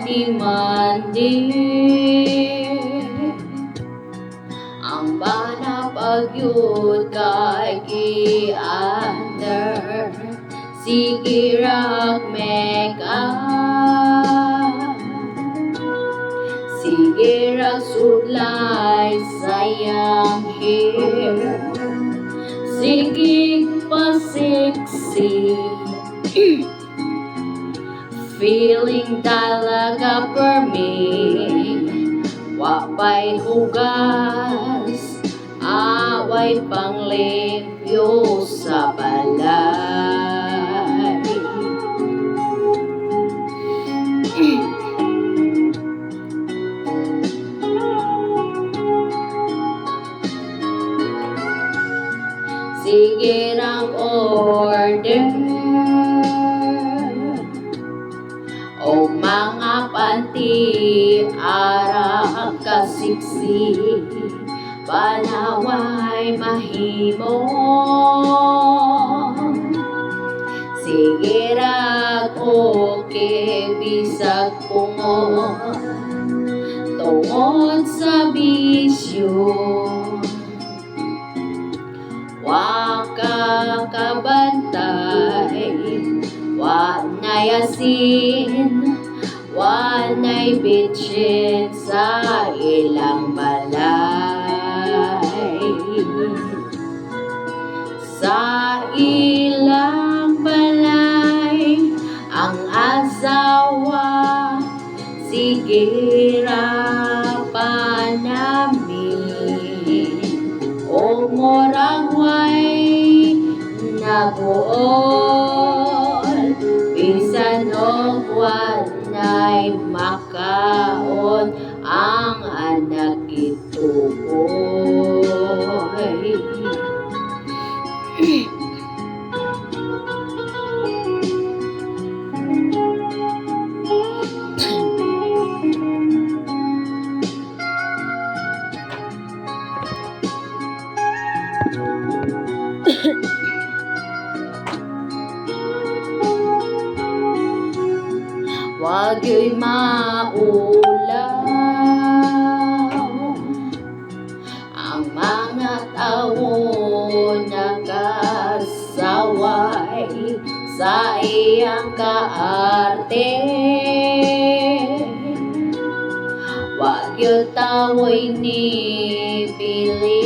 ni Mandi ang bana pagyud kay gi-under. Sige rag make up, sige rag sudlay sayang hair, sige pa sexy. Feeling talaga for me, wapay hugas, away panglimpyo sa balay. Sige ng order o mga panty ara kasiksi, panaway mahimo. Sige rag okay bisag pungon tungod sa bisyo. Waka kabantay, wanay asin, wanay bitchin sa ilang balay. Sa ilang balay ang asawa, sige pa namin o morang way nabuol, bisan og wanay makaon ang anak ituboy. Wag yo'y maulaw ang mga tao nakasaway sa iyang kaarte. Wag yo'y tawoy ni pili